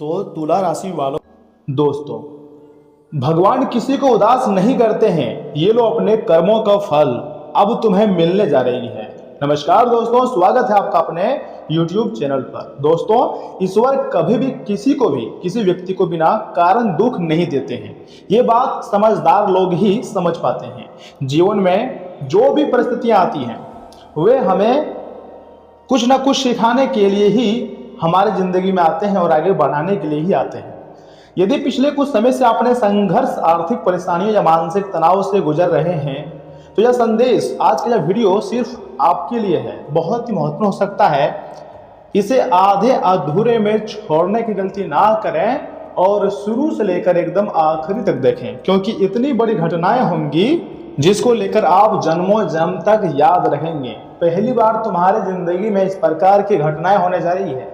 तो तुला राशि वालों, दोस्तों, भगवान किसी को उदास नहीं करते हैं। ये लो अपने कर्मों का फल अब तुम्हें मिलने जा रही है। नमस्कार दोस्तों, स्वागत है आपका अपने YouTube चैनल पर। दोस्तों, ईश्वर कभी भी किसी को भी किसी व्यक्ति को बिना कारण दुख नहीं देते हैं। ये बात समझदार लोग ही समझ पाते हैं। जीवन में जो भी परिस्थितियां आती हैं वे हमें कुछ ना कुछ सिखाने के लिए ही हमारे जिंदगी में आते हैं और आगे बढ़ाने के लिए ही आते हैं। यदि पिछले कुछ समय से आपने संघर्ष, आर्थिक परेशानियों या मानसिक तनाव से गुजर रहे हैं तो यह संदेश, आज का यह वीडियो सिर्फ आपके लिए है। बहुत ही महत्वपूर्ण हो सकता है। इसे आधे अधूरे में छोड़ने की गलती ना करें और शुरू से लेकर एकदम आखिरी तक देखें, क्योंकि इतनी बड़ी घटनाएं होंगी जिसको लेकर आप जन्मों जन्म तक याद रहेंगे। पहली बार तुम्हारी जिंदगी में इस प्रकार की घटनाएं होने जा रही है।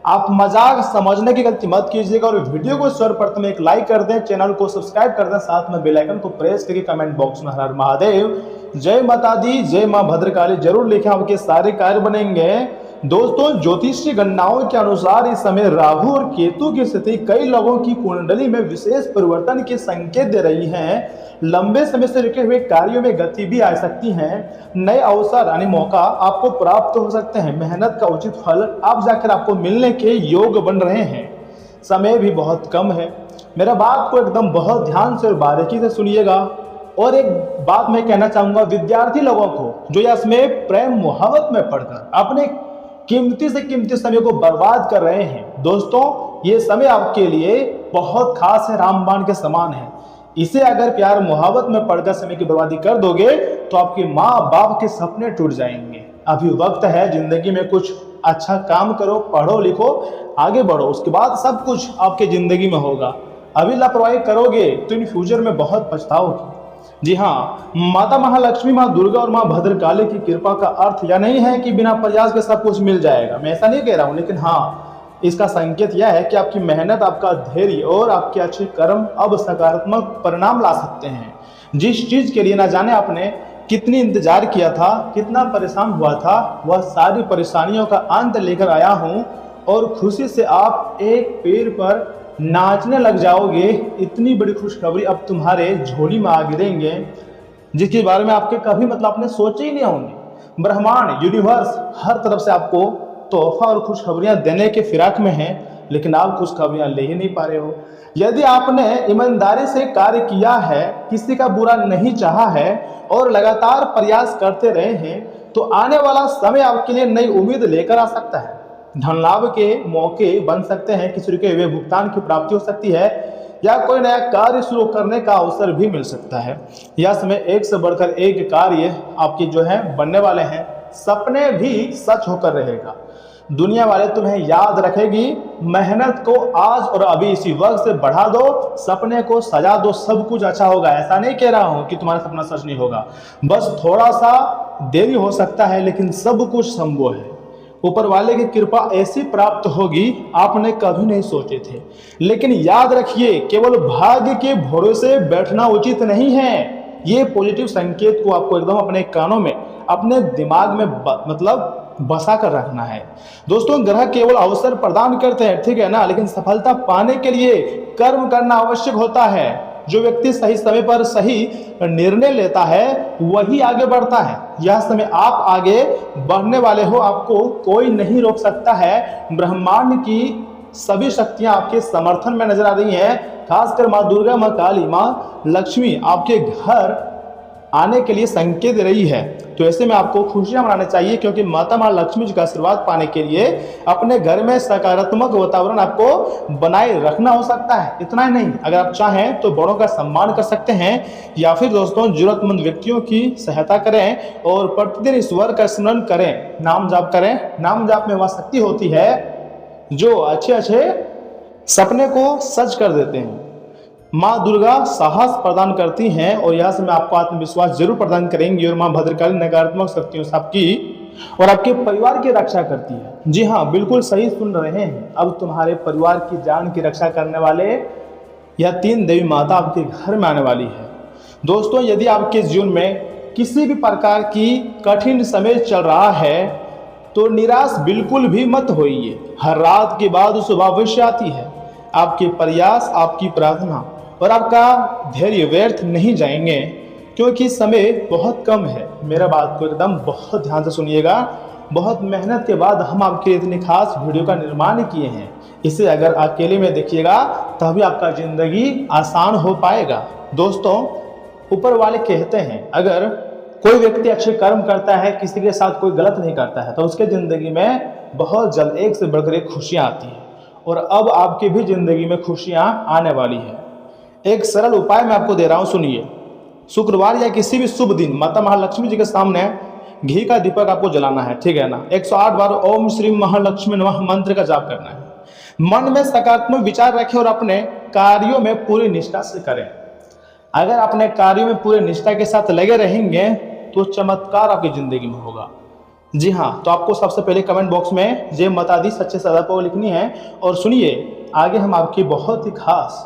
आप मजाक समझने की गलती मत कीजिएगा और वीडियो को सर्वप्रथम एक लाइक कर दें, चैनल को सब्सक्राइब कर दें, साथ में बेल आइकन को प्रेस करके कमेंट बॉक्स में हर हर महादेव, जय माता दी, जय मां भद्रकाली जरूर लिखें, आपके सारे कार्य बनेंगे। दोस्तों, ज्योतिषीय गणनाओं के अनुसार इस समय राहु और केतु की स्थिति कई लोगों की कुंडली में विशेष परिवर्तन के संकेत दे रही है। लंबे समय से रुके हुए कार्यों में गति भी आ सकती है। नए अवसर यानी मौका आपको प्राप्त हो सकते हैं। मेहनत का उचित फल आप जाकर आपको मिलने के योग बन रहे हैं। समय भी बहुत कम है। मेरा बात को एकदम बहुत ध्यान से और बारीकी से सुनिएगा। और एक बात मैं कहना चाहूंगा विद्यार्थी लोगों को, जो यह समय प्रेम मोहब्बत में पढ़कर अपने कीमती से कीमती समय को बर्बाद कर रहे हैं। दोस्तों, ये समय आपके लिए बहुत खास है, रामबाण के समान है। इसे अगर प्यार मोहब्बत में पढ़कर समय की बर्बादी कर दोगे तो आपके माँ बाप के सपने टूट जाएंगे। अभी वक्त है, जिंदगी में कुछ अच्छा काम करो, पढ़ो लिखो, आगे बढ़ो, उसके बाद सब कुछ आपके जिंदगी में होगा। अभी लापरवाही करोगे तो इन फ्यूचर में बहुत पछताओगे। जी हाँ, माता महालक्ष्मी, माँ दुर्गा और माँ भद्रकाली की कृपा का अर्थ यह नहीं है कि बिना प्रयास के सब कुछ मिल जाएगा। मैं ऐसा नहीं कह रहा हूँ, लेकिन हाँ, इसका संकेत यह है कि आपकी मेहनत, आपका धैर्य और आपके अच्छे कर्म अब सकारात्मक परिणाम ला सकते हैं। जिस चीज के लिए ना जाने आपने कितनी इंतजार किया था, कितना परेशान हुआ था, वह सारी परेशानियों का अंत लेकर आया हूँ और खुशी से आप एक पैर पर नाचने लग जाओगे। इतनी बड़ी खुशखबरी अब तुम्हारे झोली में आ गिरेंगे जिसके बारे में आपके कभी आपने सोचे ही नहीं होंगे। ब्रह्मांड, यूनिवर्स हर तरफ से आपको तोहफा और खुशखबरियां देने के फिराक में हैं, लेकिन आप खुशखबरियां ले ही नहीं पा रहे हो। यदि आपने ईमानदारी से कार्य किया है, किसी का बुरा नहीं चाहा है और लगातार प्रयास करते रहे हैं, तो आने वाला समय आपके लिए नई उम्मीद लेकर आ सकता है। धन लाभ के मौके बन सकते हैं, किसी रुके हुए भुगतान की प्राप्ति हो सकती है या कोई नया कार्य शुरू करने का अवसर भी मिल सकता है। यह समय एक से बढ़कर एक कार्य आपके जो है बनने वाले हैं। सपने भी सच होकर रहेगा। दुनिया वाले तुम्हें याद रखेगी। मेहनत को आज और अभी इसी वक्त से बढ़ा दो, सपने को सजा दो, सब कुछ अच्छा होगा। ऐसा नहीं कह रहा हूं कि तुम्हारा सपना सच नहीं होगा, बस थोड़ा सा देरी हो सकता है, लेकिन सब कुछ संभव है। ऊपर वाले की कृपा ऐसी प्राप्त होगी आपने कभी नहीं सोचे थे। लेकिन याद रखिए, केवल भाग्य के भरोसे बैठना उचित नहीं है। ये पॉजिटिव संकेत को आपको एकदम अपने कानों में, अपने दिमाग में बसा कर रखना है। दोस्तों, ग्रह केवल अवसर प्रदान करते हैं, ठीक है ना, लेकिन सफलता पाने के लिए कर्म करना आवश्यक होता है। जो व्यक्ति सही समय पर सही निर्णय लेता है वही आगे बढ़ता है। यह समय आप आगे बढ़ने वाले हो, आपको कोई नहीं रोक सकता है। ब्रह्मांड की सभी शक्तियां आपके समर्थन में नजर आ रही हैं। खासकर माँ दुर्गा, माँ काली, माँ लक्ष्मी आपके घर आने के लिए संकेत दे रही है। तो ऐसे में आपको खुशियां मनानी चाहिए, क्योंकि माता माँ लक्ष्मी जी का आशीर्वाद पाने के लिए अपने घर में सकारात्मक वातावरण आपको बनाए रखना हो सकता है। इतना ही नहीं, अगर आप चाहें तो बड़ों का सम्मान कर सकते हैं या फिर दोस्तों जरूरतमंद व्यक्तियों की सहायता करें और प्रतिदिन ईश्वर का स्मरण करें, नाम जाप करें। नाम जाप में वह शक्ति होती है जो अच्छे अच्छे सपने को सच कर देते हैं। माँ दुर्गा साहस प्रदान करती हैं और यह समय आपको आत्मविश्वास जरूर प्रदान करेंगी। और माँ भद्रकाली नकारात्मक शक्तियों से आपकी और आपके परिवार की रक्षा करती है। जी हाँ, बिल्कुल सही सुन रहे हैं। अब तुम्हारे परिवार की जान की रक्षा करने वाले यह 3 देवी माता आपके घर में आने वाली है। दोस्तों, यदि आपके जीवन में किसी भी प्रकार की कठिन समय चल रहा है तो निराश बिल्कुल भी मत होइए। हर रात के बाद सुबह अवश्य आती है। आपके प्रयास, आपकी प्रार्थना और आपका धैर्य व्यर्थ नहीं जाएंगे, क्योंकि समय बहुत कम है। मेरा बात को एकदम बहुत ध्यान से सुनिएगा। बहुत मेहनत के बाद हम आपके इतनी खास वीडियो का निर्माण किए हैं। इसे अगर अकेले में देखिएगा तभी आपका ज़िंदगी आसान हो पाएगा। दोस्तों, ऊपर वाले कहते हैं अगर कोई व्यक्ति अच्छे कर्म करता है, किसी के साथ कोई गलत नहीं करता है, तो उसके ज़िंदगी में बहुत जल्द एक से बढ़कर एक खुशियाँ आती हैं। और अब आपकी भी ज़िंदगी में खुशियाँ आने वाली है। एक सरल उपाय मैं आपको दे रहा हूँ, सुनिए। शुक्रवार या किसी भी शुभ दिन माता महालक्ष्मी जी के सामने घी का दीपक आपको जलाना है, ठीक है ना। 108 बार ओम श्री महालक्ष्मी नमः मंत्र का जाप करना है। मन में सकारात्मक विचार रखें और अपने कार्यों में पूरी निष्ठा से करें। अगर अपने कार्यों में पूरी निष्ठा के साथ लगे रहेंगे तो चमत्कार आपकी जिंदगी में होगा। जी हाँ, तो आपको सबसे पहले कमेंट बॉक्स में जय माता दी सच्चे सौदा को लिखनी है। और सुनिए, आगे हम आपकी बहुत ही खास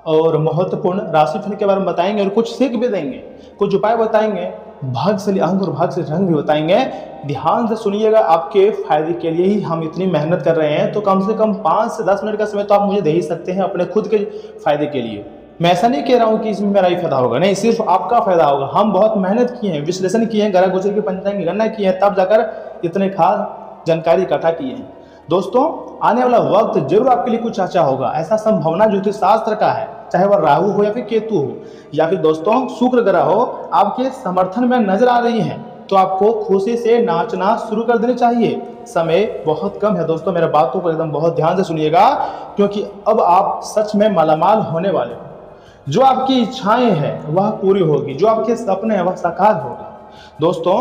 और महत्वपूर्ण राशिफल के बारे में बताएंगे और कुछ सीख भी देंगे, कुछ उपाय बताएंगे, भाग्यशाली अंक और भाग्यशाली रंग भी बताएंगे। ध्यान से सुनिएगा, आपके फायदे के लिए ही हम इतनी मेहनत कर रहे हैं। तो कम से कम 5 से 10 मिनट का समय तो आप मुझे दे ही सकते हैं अपने खुद के फायदे के लिए। मैं ऐसा नहीं कह रहा हूँ कि इसमें मेरा ही फायदा होगा, नहीं, सिर्फ आपका फायदा होगा। हम बहुत मेहनत किए हैं, विश्लेषण किए हैं, ग्रह गोचर की पंचांग की गणना की है, तब जाकर इतने खास जानकारी इकट्ठा किए हैं। दोस्तों, आने वाला वक्त जरूर आपके लिए कुछ अच्छा होगा, ऐसा संभावना ज्योतिष शास्त्र का है। चाहे वह राहु हो या फिर केतु हो या फिर दोस्तों शुक्र ग्रह हो, आपके समर्थन में नजर आ रही है, तो आपको खुशी से नाचना शुरू कर देना चाहिए। समय बहुत कम है दोस्तों, मेरे बातों को एकदम बहुत ध्यान से सुनिएगा, क्योंकि अब आप सच में मालामाल होने वाले हो। जो आपकी इच्छाएं हैं वह पूरी होगी, जो आपके सपने हैं वह साकार होगा। दोस्तों,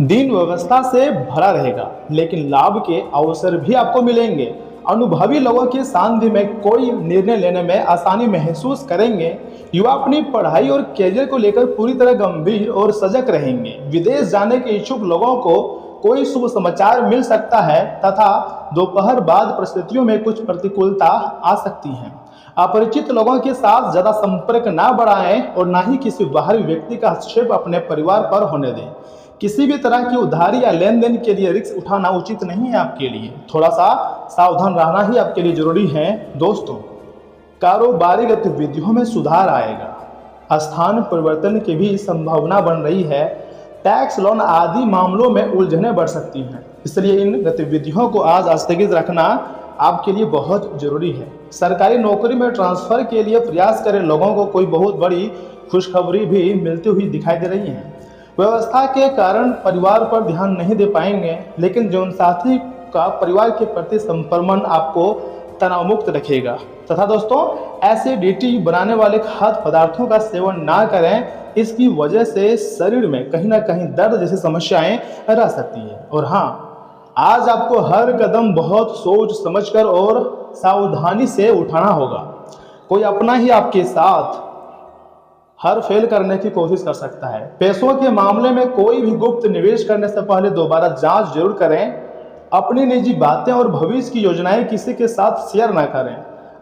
दिन व्यवस्था से भरा रहेगा, लेकिन लाभ के अवसर भी आपको मिलेंगे। अनुभवी लोगों के सानिध्य में कोई निर्णय लेने में आसानी महसूस करेंगे। युवा अपनी पढ़ाई और करियर को लेकर पूरी तरह गंभीर और सजग रहेंगे। विदेश जाने के इच्छुक लोगों को कोई शुभ समाचार मिल सकता है, तथा दोपहर बाद परिस्थितियों में कुछ प्रतिकूलता आ सकती है। अपरिचित लोगों के साथ ज्यादा संपर्क ना बढ़ाएं और ना ही किसी बाहरी व्यक्ति का हस्तक्षेप अपने परिवार पर होने दें। किसी भी तरह की उधारी या लेन देन के लिए रिस्क उठाना उचित नहीं है आपके लिए। थोड़ा सा सावधान रहना ही आपके लिए जरूरी है। दोस्तों, कारोबारी गतिविधियों में सुधार आएगा, स्थान परिवर्तन की भी संभावना बन रही है। टैक्स, लोन आदि मामलों में उलझनें बढ़ सकती हैं, इसलिए इन गतिविधियों को आज स्थगित रखना आपके लिए बहुत जरूरी है। सरकारी नौकरी में ट्रांसफर के लिए प्रयास करे लोगों को कोई बहुत बड़ी खुशखबरी भी मिलती हुई दिखाई दे रही है। व्यवस्था के कारण परिवार पर ध्यान नहीं दे पाएंगे, लेकिन जीवन साथी का परिवार के प्रति समर्पण आपको तनाव मुक्त रखेगा। तथा दोस्तों, एसिडिटी बनाने वाले खाद्य पदार्थों का सेवन ना करें, इसकी वजह से शरीर में कहीं ना कहीं दर्द जैसी समस्याएं रह सकती है। और हाँ, आज आपको हर कदम बहुत सोच समझकर और सावधानी से उठाना होगा। कोई अपना ही आपके साथ हर फेल करने की कोशिश कर सकता है। पैसों के मामले में कोई भी गुप्त निवेश करने से पहले दोबारा जांच जरूर करें। अपनी निजी बातें और भविष्य की योजनाएं किसी के साथ शेयर ना करें।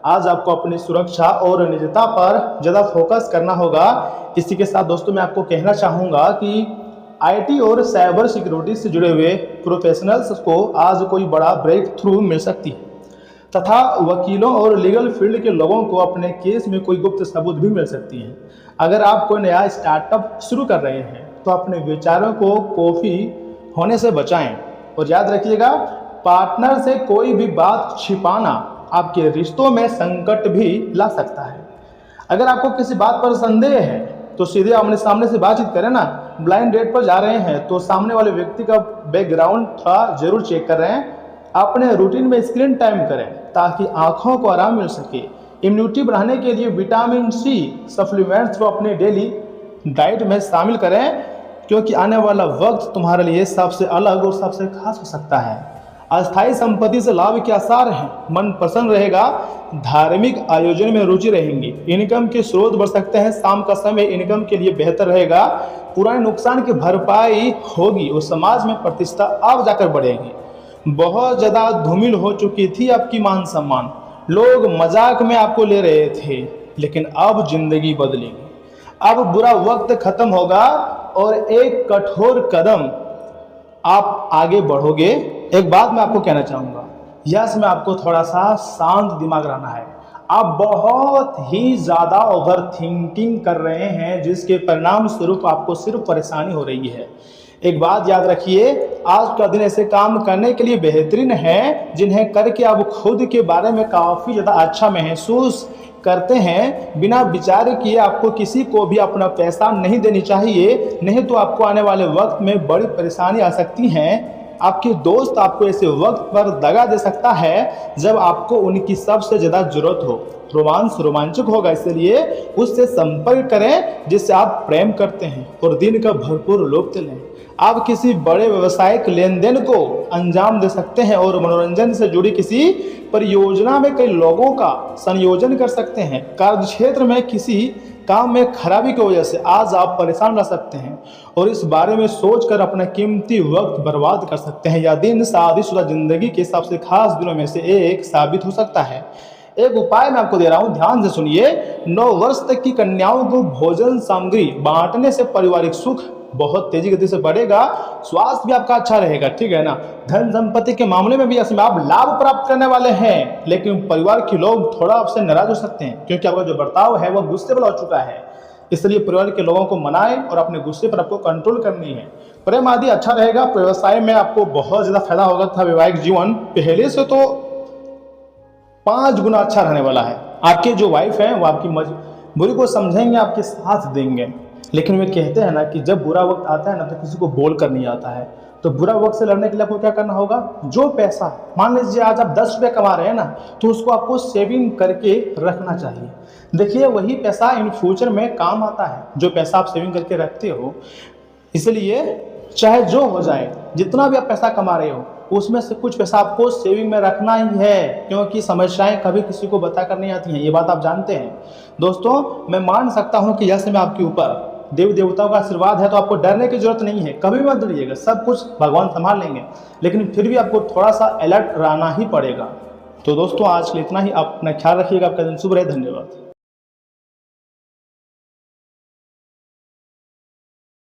आज आपको अपनी सुरक्षा और निजता पर ज़्यादा फोकस करना होगा। इसी के साथ दोस्तों, मैं आपको कहना चाहूँगा कि आईटी और साइबर सिक्योरिटी से जुड़े हुए प्रोफेशनल्स को आज कोई बड़ा ब्रेक थ्रू मिल सकती है, तथा वकीलों और लीगल फील्ड के लोगों को अपने केस में कोई गुप्त सबूत भी मिल सकती है। अगर आप कोई नया स्टार्टअप शुरू कर रहे हैं तो अपने विचारों को कॉफी होने से बचाएं। और याद रखिएगा, पार्टनर से कोई भी बात छिपाना आपके रिश्तों में संकट भी ला सकता है। अगर आपको किसी बात पर संदेह है तो सीधे आमने सामने से बातचीत करें ना। ब्लाइंड डेट पर जा रहे हैं तो सामने वाले व्यक्ति का बैकग्राउंड थोड़ा जरूर चेक कर रहे हैं। अपने रूटीन में स्क्रीन टाइम करें ताकि आंखों को आराम मिल सके। इम्यूनिटी बढ़ाने के लिए विटामिन सी सप्लीमेंट्स को अपने डेली डाइट में शामिल करें, क्योंकि आने वाला वक्त तुम्हारे लिए सबसे अलग और सबसे खास हो सकता है। अस्थायी संपत्ति से लाभ के आसार हैं, मन प्रसन्न रहेगा, धार्मिक आयोजन में रुचि रहेंगी, इनकम के स्रोत बढ़ सकते हैं। शाम का समय इनकम के लिए बेहतर रहेगा, पुराने नुकसान की भरपाई होगी और समाज में प्रतिष्ठा अब जाकर बढ़ेगी। बहुत ज़्यादा धूमिल हो चुकी थी आपकी मान सम्मान, लोग मजाक में आपको ले रहे थे, लेकिन अब जिंदगी बदलेगी। अब बुरा वक्त खत्म होगा और एक कठोर कदम आप आगे बढ़ोगे। एक बात मैं आपको कहना चाहूँगा, यस में आपको थोड़ा सा शांत दिमाग रहना है। आप बहुत ही ज़्यादा ओवर थिंकिंग कर रहे हैं, जिसके परिणाम स्वरूप आपको सिर्फ परेशानी हो रही है। एक बात याद रखिए, आज का दिन ऐसे काम करने के लिए बेहतरीन है जिन्हें करके आप खुद के बारे में काफ़ी ज़्यादा अच्छा महसूस करते हैं। बिना विचार किए आपको किसी को भी अपना पैसा नहीं देनी चाहिए, नहीं तो आपको आने वाले वक्त में बड़ी परेशानी आ सकती है। आपके दोस्त आपको ऐसे वक्त पर दगा दे सकता है जब आपको उनकी सबसे ज़्यादा ज़रूरत हो। रोमांस रोमांचक होगा, इसलिए उससे संपर्क करें जिससे आप प्रेम करते हैं और दिन का भरपूर लुत्फ लें। आप किसी बड़े व्यावसायिक लेन देन को अंजाम दे सकते हैं और मनोरंजन से जुड़ी किसी परियोजना में कई लोगों का संयोजन कर सकते हैं। कार्यक्षेत्र में किसी काम में खराबी की वजह से आज आप परेशान रह सकते हैं और इस बारे में सोचकर अपना कीमती वक्त बर्बाद कर सकते हैं। यह दिन शादीशुदा जिंदगी के सबसे खास दिनों में से एक साबित हो सकता है। एक उपाय मैं आपको दे रहा हूं, ध्यान से सुनिए। 9 वर्ष तक की कन्याओं को भोजन सामग्री बांटने से पारिवारिक सुख बहुत तेजी गति से बढ़ेगा, स्वास्थ्य भी आपका अच्छा रहेगा, ठीक है ना। धन संपत्ति के मामले में भी इसमें आप लाभ प्राप्त करने वाले हैं, लेकिन परिवार के लोग थोड़ा आपसे नाराज हो सकते हैं क्योंकि आपका जो बर्ताव है वह गुस्से वाला हो चुका है। इसलिए परिवार के लोगों को मनाएं और अपने गुस्से पर आपको कंट्रोल करनी है। प्रेम आदि अच्छा रहेगा, व्यवसाय में आपको बहुत ज्यादा फायदा होगा था। वैवाहिक जीवन पहले से तो 5 गुना अच्छा रहने वाला है। आपके जो वाइफ है वो आपकी मजबूरी को समझेंगे, आपके साथ देंगे। लेकिन वे कहते हैं ना कि जब बुरा वक्त आता है ना तो किसी को बोल कर नहीं आता है। तो बुरा वक्त से लड़ने के लिए आपको क्या करना होगा, जो पैसा मान लीजिए आज आप 10 रुपये कमा रहे हैं ना, तो उसको आपको सेविंग करके रखना चाहिए। देखिए वही पैसा इन फ्यूचर में काम आता है, जो पैसा आप सेविंग करके रखते हो। इसलिए चाहे जो हो जाए, जितना भी आप पैसा कमा रहे हो उसमें से कुछ पैसा आपको सेविंग में रखना ही है, क्योंकि समस्याएं कभी किसी को बताकर नहीं आती हैं, ये बात आप जानते हैं। दोस्तों मैं मान सकता हूं कि यह समय आपके ऊपर देवी देवताओं का आशीर्वाद है, तो आपको डरने की जरूरत नहीं है, कभी मत डरिएगा, सब कुछ भगवान संभाल लेंगे। लेकिन फिर भी आपको थोड़ा सा अलर्ट रहना ही पड़ेगा। तो दोस्तों आज के लिए इतना ही, आप अपना ख्याल रखिएगा। आपका दिन शुभ रहे, धन्यवाद।